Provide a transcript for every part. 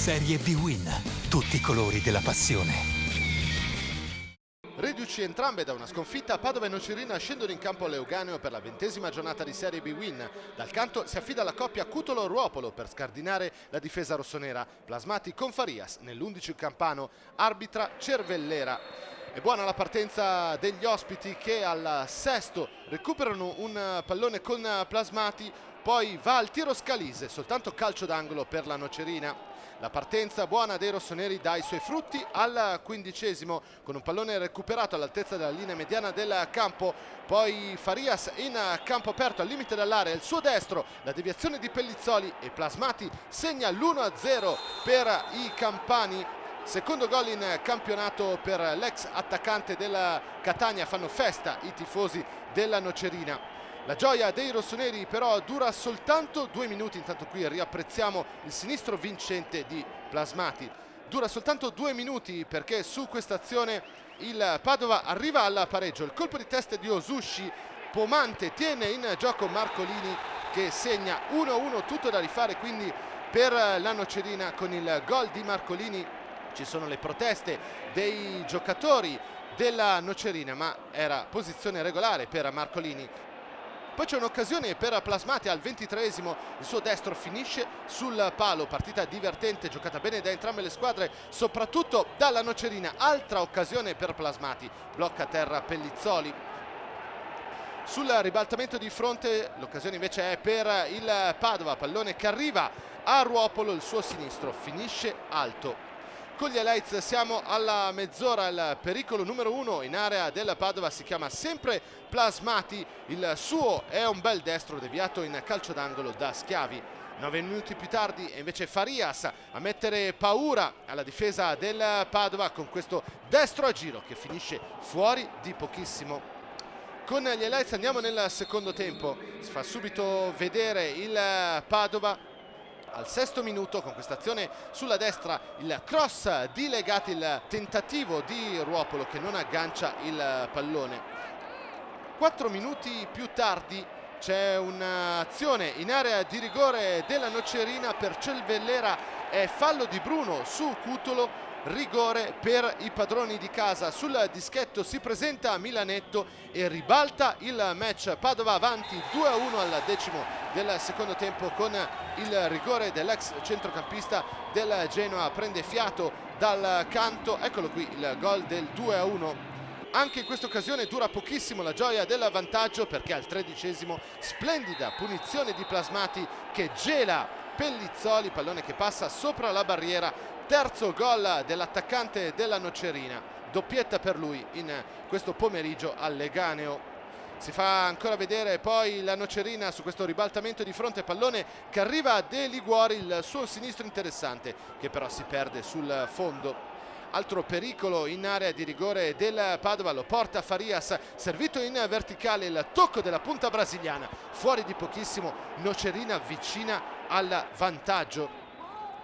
Serie B-Win. Tutti i colori della passione. Riduci entrambe da una sconfitta, Padova e Nocerina scendono in campo all'Euganeo per la 20ª giornata di Serie B-Win. Dal canto si affida alla coppia Cutolo-Ruopolo per scardinare la difesa rossonera. Plasmati con Farias nell'11 campano, arbitra Cervellera. È buona la partenza degli ospiti che al sesto recuperano un pallone con Plasmati, poi va al tiro Scalise, soltanto calcio d'angolo per la Nocerina. La partenza buona dei rossoneri dà i suoi frutti al 15° con un pallone recuperato all'altezza della linea mediana del campo, poi Farias in campo aperto al limite dell'area, il suo destro, la deviazione di Pellizzoli e Plasmati segna l'1-0 per i campani. Secondo gol in campionato per l'ex attaccante della Catania, fanno festa i tifosi della Nocerina. La gioia dei rossoneri però dura soltanto 2 minuti, intanto qui riapprezziamo il sinistro vincente di Plasmati. Dura soltanto 2 minuti perché su questa azione il Padova arriva al pareggio. Il colpo di testa di Osushi, Pomante tiene in gioco Marcolini che segna 1-1, tutto da rifare quindi per la Nocerina con il gol di Marcolini. Ci sono le proteste dei giocatori della Nocerina, ma era posizione regolare per Marcolini. Poi c'è un'occasione per Plasmati al 23°, il suo destro finisce sul palo, partita divertente, giocata bene da entrambe le squadre, soprattutto dalla Nocerina. Altra occasione per Plasmati, blocca a terra Pellizzoli. Sul ribaltamento di fronte l'occasione invece è per il Padova, pallone che arriva a Ruopolo, il suo sinistro finisce alto. Con gli highlights siamo alla mezz'ora, il pericolo numero 1 in area del Padova si chiama sempre Plasmati, il suo è un bel destro deviato in calcio d'angolo da Schiavi. 9 minuti più tardi è invece Farias a mettere paura alla difesa del Padova con questo destro a giro che finisce fuori di pochissimo. Con gli highlights andiamo nel secondo tempo, si fa subito vedere il Padova. Al 6° minuto con questa azione sulla destra il cross di Legati, il tentativo di Ruopolo che non aggancia il pallone. 4 minuti più tardi c'è un'azione in area di rigore della Nocerina per Cervellera, è fallo di Bruno su Cutolo, rigore per i padroni di casa. Sul dischetto si presenta Milanetto e ribalta il match. Padova avanti 2-1 al 10° del secondo tempo con il rigore dell'ex centrocampista del Genoa, prende fiato dal canto, eccolo qui il gol del 2-1. Anche in questa occasione dura pochissimo la gioia del vantaggio perché al 13° splendida punizione di Plasmati che gela Pellizzoli, pallone che passa sopra la barriera. Terzo gol dell'attaccante della Nocerina, doppietta per lui in questo pomeriggio all'Euganeo. Si fa ancora vedere poi la Nocerina su questo ribaltamento di fronte, pallone che arriva a De Liguori, il suo sinistro interessante che però si perde sul fondo. Altro pericolo in area di rigore del Padova, lo porta Farias, servito in verticale, il tocco della punta brasiliana, fuori di pochissimo, Nocerina vicina al vantaggio.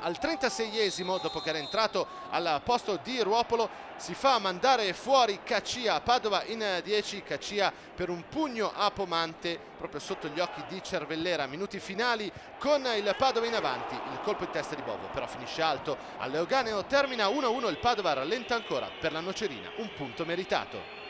Al 36°, dopo che era entrato al posto di Ruopolo, si fa mandare fuori Cacia, Padova in 10, Cacia per un pugno a Pomante proprio sotto gli occhi di Cervellera. Minuti finali con il Padova in avanti, il colpo in testa di Bovo però finisce alto. All'Euganeo termina 1-1, il Padova rallenta ancora, per la Nocerina un punto meritato.